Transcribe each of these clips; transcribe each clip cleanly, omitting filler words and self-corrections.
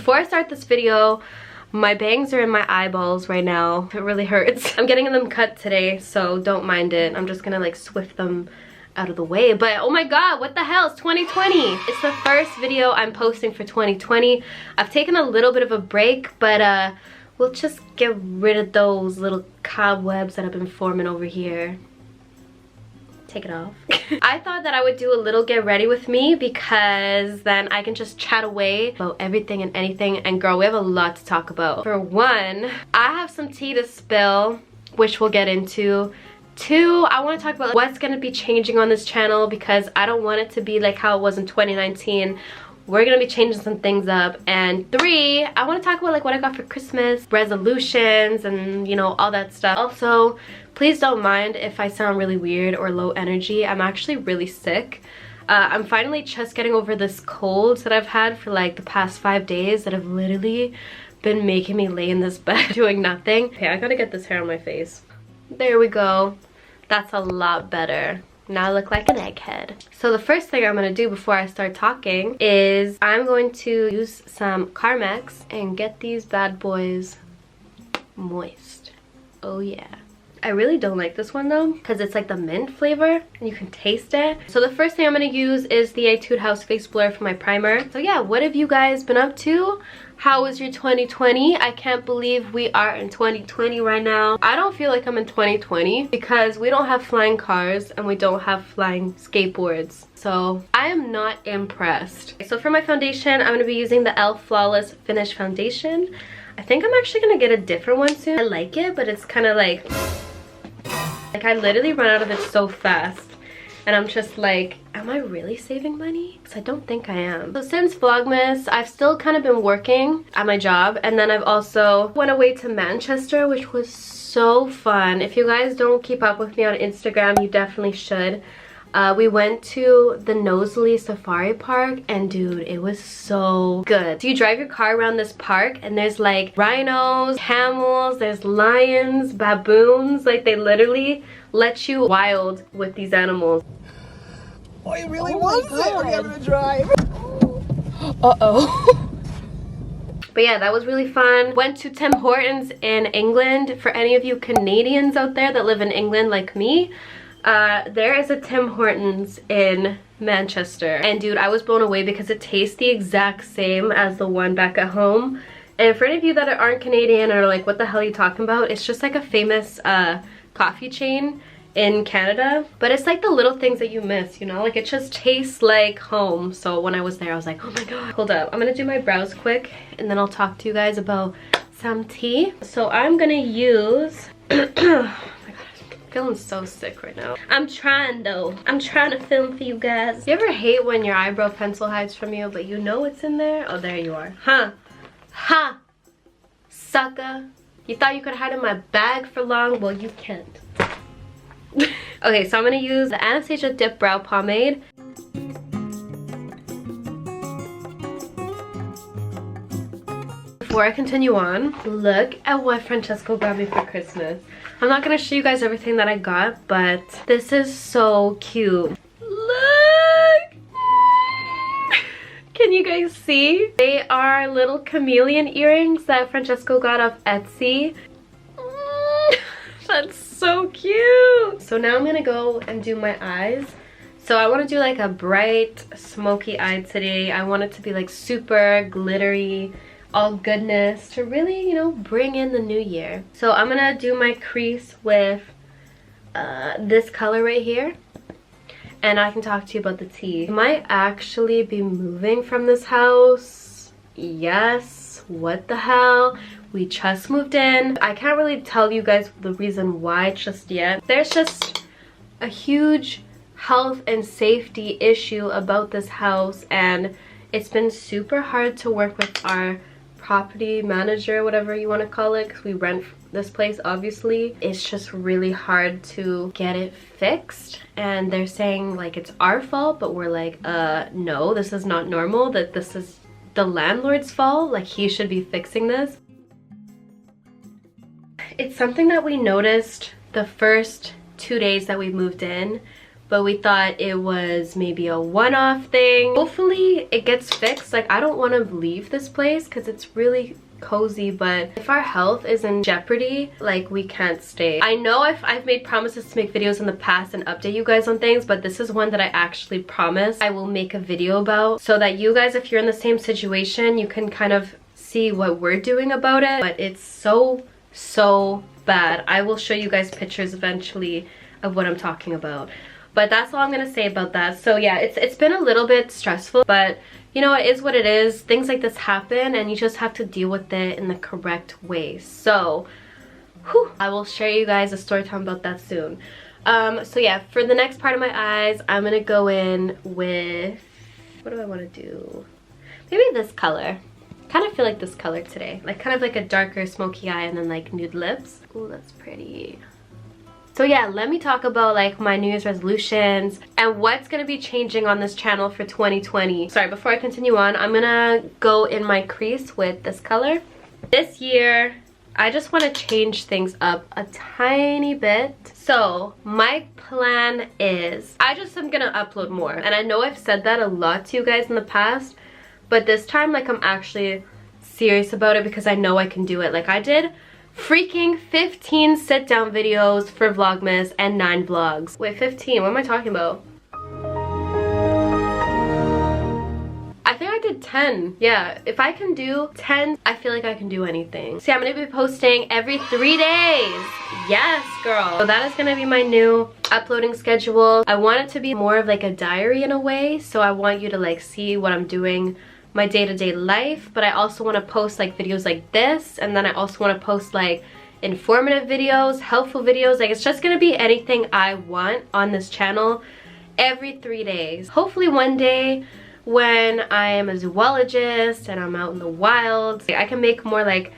Before I start this video, my bangs are in my eyeballs right now. It really hurts. I'm getting them cut today, so don't mind it. I'm just gonna like swift them out of the way. But oh my god, what the hell, it's 2020. It's the first video I'm posting for 2020. I've taken a little bit of a break, but we'll just get rid of those little cobwebs that have been forming over here. Take it off. I thought that I would do a little get ready with me because then I can just chat away about everything and anything. And girl, we have a lot to talk about. For one, I have some tea to spill, which we'll get into. Two, I want to talk about what's going to be changing on this channel because I don't want it to be like how it was in 2019. We're gonna be changing some things up. And three, I want to talk about like what I got for Christmas, resolutions, and you know, all that stuff. Also, please don't mind if I sound really weird or low energy. I'm actually really sick. I'm finally just getting over this cold that I've had for like the past 5 days that have literally been making me lay in this bed doing nothing. Okay, I gotta get this hair on my face. There we go. That's a lot better. Now I look like an egghead. So the first thing I'm going to do before I start talking is I'm going to use some Carmex and get these bad boys moist. Oh yeah. I really don't like this one though because it's like the mint flavor and you can taste it. So the first thing I'm going to use is the Etude House Face Blur for my primer. So yeah, what have you guys been up to? How was your 2020? I can't believe we are in 2020 right now. I don't feel like I'm in 2020 because we don't have flying cars and we don't have flying skateboards. So I am not impressed. So for my foundation, I'm going to be using the e.l.f. Flawless Finish Foundation. I think I'm actually going to get a different one soon. I like it, but it's kind of like I literally run out of it so fast. And I'm just like, am I really saving money? Because I don't think I am. So since Vlogmas, I've still kind of been working at my job. And then I've also went away to Manchester, which was so fun. If you guys don't keep up with me on Instagram, you definitely should. We went to the Knowsley Safari Park and dude, it was so good. So you drive your car around this park and there's like rhinos, camels, there's lions, baboons. Like they literally let you wild with these animals. Oh, it really was it. We're gonna drive. Uh-oh. But yeah, that was really fun. Went to Tim Hortons in England. For any of you Canadians out there that live in England like me, there is a Tim Hortons in Manchester. And dude, I was blown away because it tastes the exact same as the one back at home. And for any of you that aren't Canadian or like, what the hell are you talking about? It's just like a famous coffee chain in Canada, but it's like the little things that you miss, you know, like it just tastes like home. So when I was there I was like, oh my god. Hold up, I'm gonna do my brows quick and then I'll talk to you guys about some tea. So I'm gonna use oh my god, I'm feeling so sick right now. I'm trying though, I'm trying to film for you guys. You ever hate when your eyebrow pencil hides from you but you know it's in there? Oh, there you are. Huh, sucker. You thought you could hide in my bag for long? Well, you can't. Okay, so I'm gonna use the Anastasia Dip Brow Pomade. Before I continue on, look at what Francesco got me for Christmas. I'm not gonna show you guys everything that I got, but this is so cute. Look! Can you guys see? They are little chameleon earrings that Francesco got off Etsy. That's so cute. So now I'm gonna go and do my eyes. So I want to do like a bright smoky eye today. I want it to be like super glittery, all goodness to really, you know, bring in the new year. So I'm gonna do my crease with this color right here. And I can talk to you about the tea. I might actually be moving from this house. Yes, what the hell? We just moved in. I can't really tell you guys the reason why just yet. There's just a huge health and safety issue about this house and it's been super hard to work with our property manager, whatever you want to call it, because we rent this place obviously. It's just really hard to get it fixed and they're saying like it's our fault, but we're like no, this is not normal, that this is the landlord's fault, like he should be fixing this. It's something that we noticed the first 2 days that we moved in, but we thought it was maybe a one-off thing. Hopefully it gets fixed. Like, I don't want to leave this place because it's really cozy, but if our health is in jeopardy, like, we can't stay. I know I've made promises to make videos in the past and update you guys on things, but this is one that I actually promise I will make a video about, so that you guys, if you're in the same situation, you can kind of see what we're doing about it. But it's so bad. I will show you guys pictures eventually of what I'm talking about. But that's all I'm gonna say about that. So yeah, it's been a little bit stressful, but you know, it is what it is. Things like this happen and you just have to deal with it in the correct way. So whew, I will share you guys a story time about that soon. So yeah, for the next part of my eyes, I'm gonna go in with, what do I want to do? Maybe this color. Kind of feel like this color today, like kind of like a darker smoky eye and then like nude lips. Oh, that's pretty. So yeah, let me talk about like my New Year's resolutions and what's gonna be changing on this channel for 2020. Sorry, before I continue on, I'm gonna go in my crease with this color. This year, I just want to change things up a tiny bit. So my plan is, I just am gonna upload more. And I know I've said that a lot to you guys in the past, but this time, like, I'm actually serious about it because I know I can do it. Like, I did freaking 15 sit-down videos for Vlogmas and 9 vlogs. Wait, 15, what am I talking about? I think I did 10. Yeah, if I can do 10, I feel like I can do anything. See, I'm gonna be posting every 3 days. Yes, girl. So that is gonna be my new uploading schedule. I want it to be more of like a diary in a way. So I want you to like see what I'm doing, my day-to-day life, but I also want to post like videos like this, and then I also want to post like informative videos, helpful videos. Like, it's just gonna be anything I want on this channel every 3 days. Hopefully one day when I am a zoologist and I'm out in the wild, I can make more like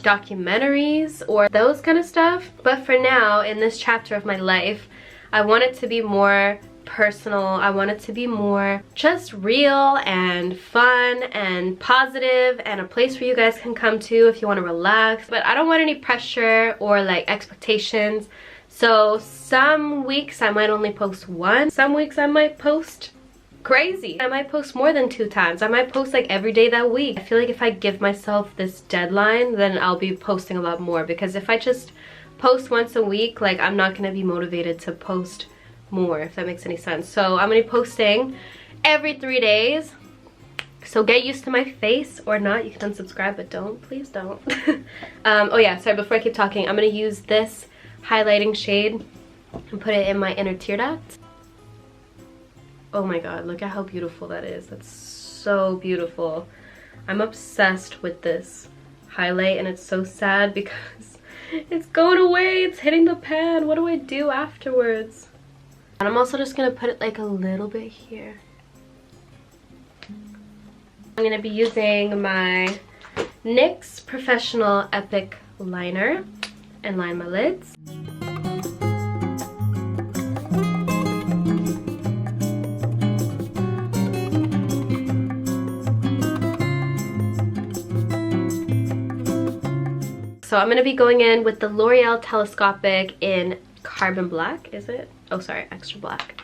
documentaries or those kind of stuff. But for now, in this chapter of my life, I want it to be more personal. I want it to be more just real and fun and positive, and a place where you guys can come to if you want to relax. But I don't want any pressure or like expectations. So some weeks I might only post one. Some weeks I might post crazy. I might post more than 2 times. I might post like every day that week. I feel like if I give myself this deadline, then I'll be posting a lot more, because if I just post once a week, like, I'm not gonna be motivated to post more, if that makes any sense. So I'm gonna be posting every 3 days. So get used to my face, or not. You can unsubscribe, but don't, please don't. Oh yeah, sorry, before I keep talking, I'm gonna use this highlighting shade and put it in my inner tear duct. Oh my god, look at how beautiful that is. That's so beautiful. I'm obsessed with this highlight, and it's so sad because it's going away. It's hitting the pan. What do I do afterwards? And I'm also just gonna put it like a little bit here. I'm gonna be using my NYX Professional Epic Liner and line my lids. So I'm gonna be going in with the L'Oreal Telescopic in Carbon Black, is it? Oh, sorry, extra black.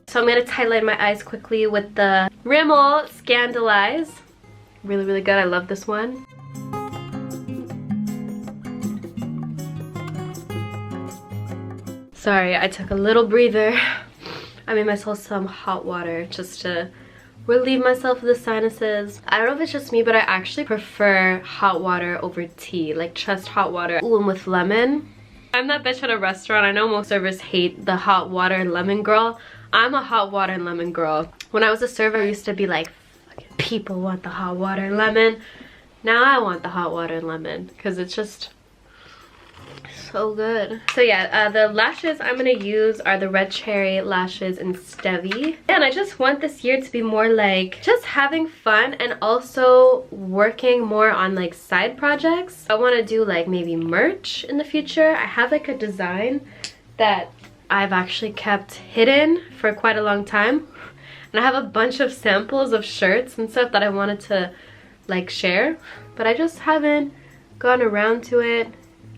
So I'm gonna highlight my eyes quickly with the Rimmel Scandalize. Really, really good. I love this one. Sorry, I took a little breather. I made myself some hot water just to relieve myself of the sinuses. I don't know if it's just me, but I actually prefer hot water over tea, like just hot water. Ooh, and with lemon. I'm that bitch at a restaurant. I know most servers hate the hot water and lemon girl. I'm a hot water and lemon girl. When I was a server, I used to be like, people want the hot water and lemon. Now I want the hot water and lemon because it's just so good. So yeah, the lashes I'm gonna use are the Red Cherry lashes in Stevie. And I just want this year to be more like just having fun and also working more on like side projects. I want to do like maybe merch in the future. I have like a design that I've actually kept hidden for quite a long time. And I have a bunch of samples of shirts and stuff that I wanted to like share, but I just haven't gone around to it.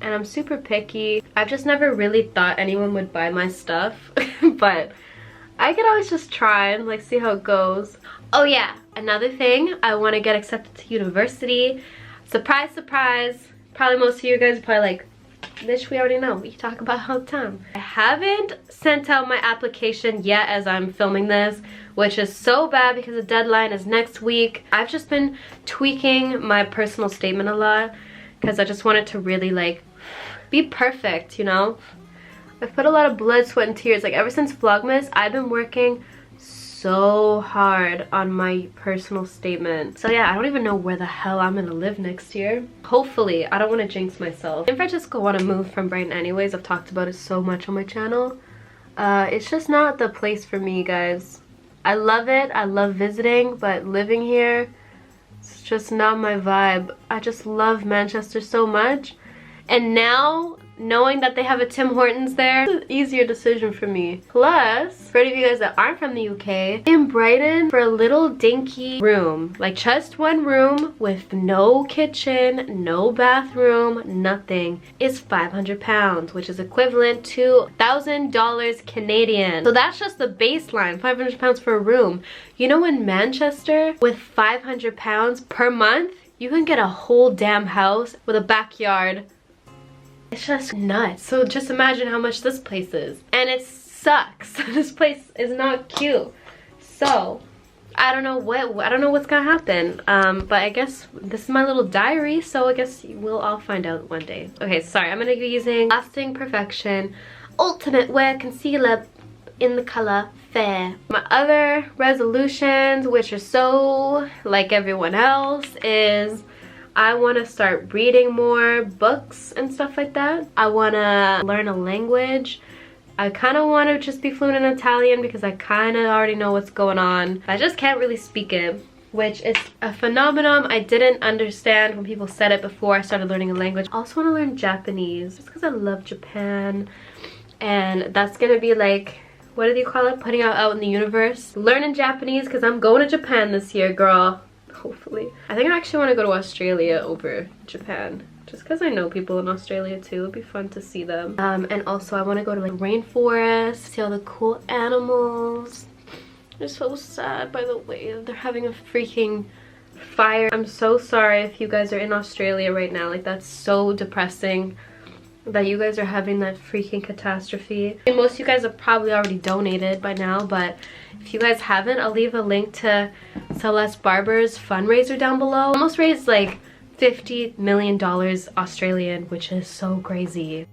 and I'm super picky. I've just never really thought anyone would buy my stuff, but I could always just try and like see how it goes. Oh yeah, another thing, I want to get accepted to university. Surprise, surprise. Probably most of you guys are probably like, bitch, we already know. We talk about it all the time. I haven't sent out my application yet as I'm filming this, which is so bad because the deadline is next week. I've just been tweaking my personal statement a lot because I just want it to really like be perfect, you know? I've put a lot of blood, sweat, and tears. Like ever since Vlogmas, I've been working so hard on my personal statement. So yeah, I don't even know where the hell I'm gonna live next year. Hopefully, I don't want to jinx myself. If I just want to move from Brighton anyways, I've talked about it so much on my channel. It's just not the place for me, guys. I love it, I love visiting, but living here, it's just not my vibe. I just love Manchester so much. And now, knowing that they have a Tim Hortons there, it's an easier decision for me. Plus, for any of you guys that aren't from the UK, in Brighton, for a little dinky room, like just one room with no kitchen, no bathroom, nothing, is £500, which is equivalent to $1,000 Canadian. So that's just the baseline, £500 for a room. You know, in Manchester, with £500 per month, you can get a whole damn house with a backyard. It's just nuts. So just imagine how much this place is. And it sucks. This place is not cute. So I don't know what's gonna happen. But I guess this is my little diary, so I guess we'll all find out one day. Okay, sorry, I'm gonna be using Lasting Perfection Ultimate Wear Concealer in the color Fair. My other resolutions, which are so like everyone else, is I want to start reading more books and stuff like that. I want to learn a language. I kind of want to just be fluent in Italian because I kind of already know what's going on. I just can't really speak it, which is a phenomenon I didn't understand when people said it before I started learning a language. I also want to learn Japanese just because I love Japan. And that's going to be like, what do you call it? Putting out in the universe. Learning Japanese because I'm going to Japan this year, girl. Hopefully. I think I actually want to go to Australia over Japan. Just because I know people in Australia too. It'd be fun to see them. And also I want to go to like rainforest, see all the cool animals. They're so sad, by the way. They're having a freaking fire. I'm so sorry if you guys are in Australia right now. Like, that's so depressing that you guys are having that freaking catastrophe. And most of you guys have probably already donated by now, but if you guys haven't, I'll leave a link to Celeste Barber's fundraiser down below. Almost raised like $50 million Australian, which is so crazy.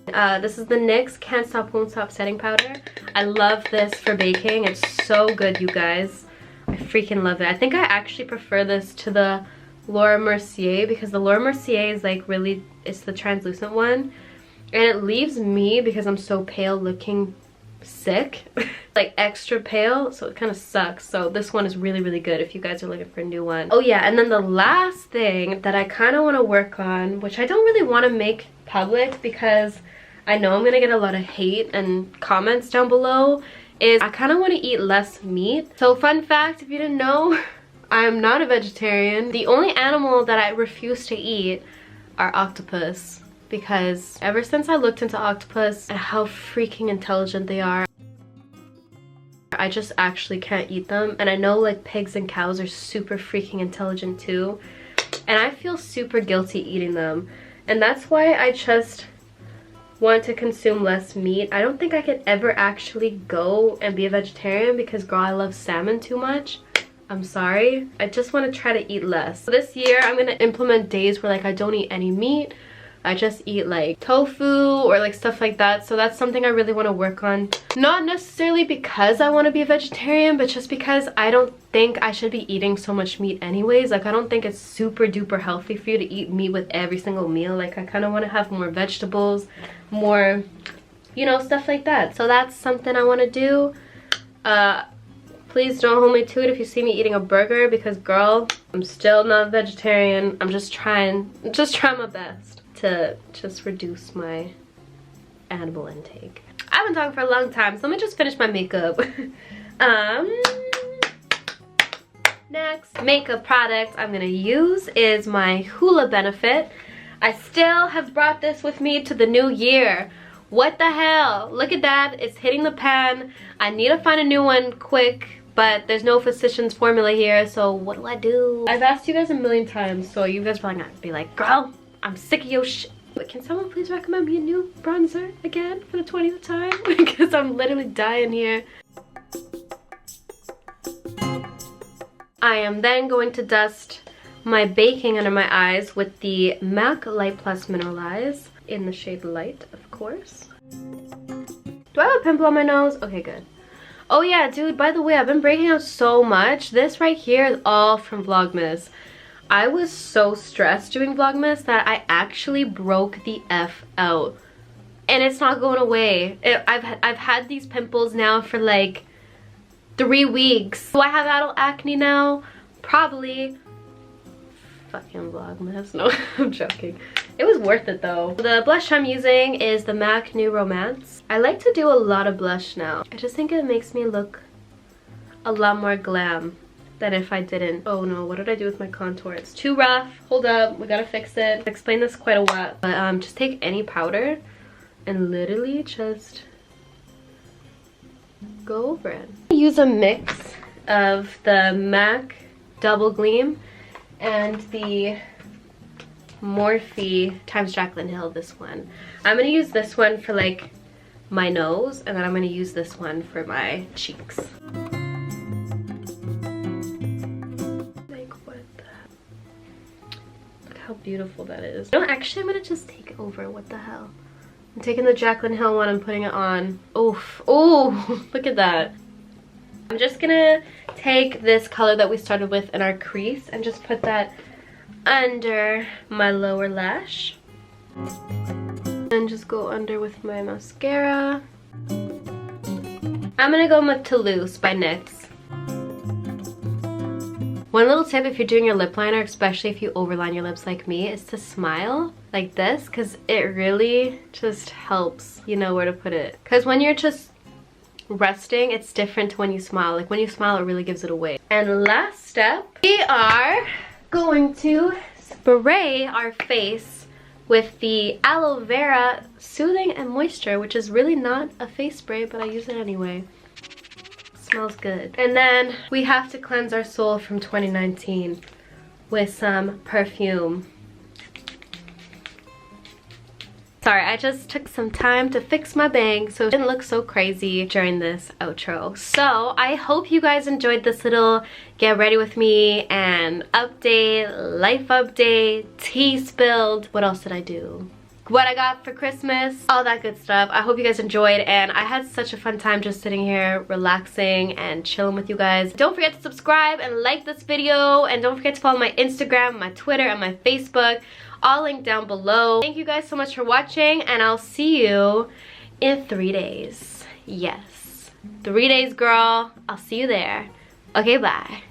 This is the NYX Can't Stop Won't Stop setting powder. I love this for baking. It's so good, you guys. I freaking love it. I think I actually prefer this to the Laura Mercier because the Laura Mercier is like really, it's the translucent one, and it leaves me, because I'm so pale, looking sick. Like extra pale, so it kind of sucks. So this one is really, really good if you guys are looking for a new one. Oh yeah, and then the last thing that I kind of want to work on, which I don't really want to make public because I know I'm gonna get a lot of hate and comments down below, is I kind of want to eat less meat. So fun fact, if you didn't know, I'm not a vegetarian. The only animal that I refuse to eat are octopus, because ever since I looked into octopus and how freaking intelligent they are, I just actually can't eat them. And I know like pigs and cows are super freaking intelligent too, and I feel super guilty eating them. And that's why I just want to consume less meat. I don't think I could ever actually go and be a vegetarian because, girl, I love salmon too much. I'm sorry. I just want to try to eat less. So this year I'm gonna implement days where like I don't eat any meat. I just eat like tofu or like stuff like that. So that's something I really want to work on. Not necessarily because I want to be a vegetarian, but just because I don't think I should be eating so much meat anyways. Like, I don't think it's super duper healthy for you to eat meat with every single meal. Like, I kind of want to have more vegetables, more, you know, stuff like that. So that's something I want to do. Please don't hold me to it if you see me eating a burger, because girl, I'm still not a vegetarian. I'm just trying my best to just reduce my animal intake. I've been talking for a long time, so let me just finish my makeup. Next makeup product I'm gonna use is my Hoola Benefit. I still have brought this with me to the new year. What the hell? Look at that. It's hitting the pan. I need to find a new one quick, but there's no Physicians formula here, so what do? I've asked you guys a million times, so you guys probably not be like, girl, I'm sick of your shit. But can someone please recommend me a new bronzer again for the 20th time? Because I'm literally dying here. I am then going to dust my baking under my eyes with the MAC Light Plus Mineralize in the shade Light, of course. Do I have a pimple on my nose? Okay, good. Oh yeah, dude, by the way, I've been breaking out so much. This right here is all from Vlogmas. I was so stressed doing Vlogmas that I actually broke the F out. And it's not going away. I've had these pimples now for like 3 weeks. Do I have adult acne now? Probably. Fucking Vlogmas. No, I'm joking. It was worth it though. The blush I'm using is the MAC New Romance. I like to do a lot of blush now. I just think it makes me look a lot more glam than if I didn't. Oh no, what did I do with my contour? It's too rough. Hold up, we gotta fix it. I explained this quite a lot, but just take any powder and literally just go over it. I use a mix of the MAC Double Gleam and the Morphe times Jaclyn Hill, this one. I'm gonna use this one for like my nose, and then I'm gonna use this one for my cheeks. Like what the hell? Look how beautiful that is. No, actually I'm gonna just take it over. What the hell? I'm taking the Jaclyn Hill one and putting it on. Oof. Oh, look at that. I'm just gonna take this color that we started with in our crease and just put that under my lower lash. And just go under with my mascara. I'm gonna go with Toulouse by NYX. One little tip if you're doing your lip liner, especially if you overline your lips like me, is to smile like this, because it really just helps you know where to put it. Because when you're just resting, it's different to when you smile. Like when you smile, it really gives it away. And last step, we are going to spray our face with the aloe vera soothing and moisture, which is really not a face spray, but I use it anyway. Smells good. And then we have to cleanse our soul from 2019 with some perfume. Sorry, I just took some time to fix my bangs so it didn't look so crazy during this outro. So I hope you guys enjoyed this little get ready with me and update, life update, tea spilled. What else did I do? What I got for Christmas, all that good stuff. I hope you guys enjoyed, and I had such a fun time just sitting here relaxing and chilling with you guys. Don't forget to subscribe and like this video, and don't forget to follow my Instagram, my Twitter, and my Facebook, all linked down below. Thank you guys so much for watching, and I'll see you in 3 days. Yes, 3 days, girl. I'll see you there. Okay, bye.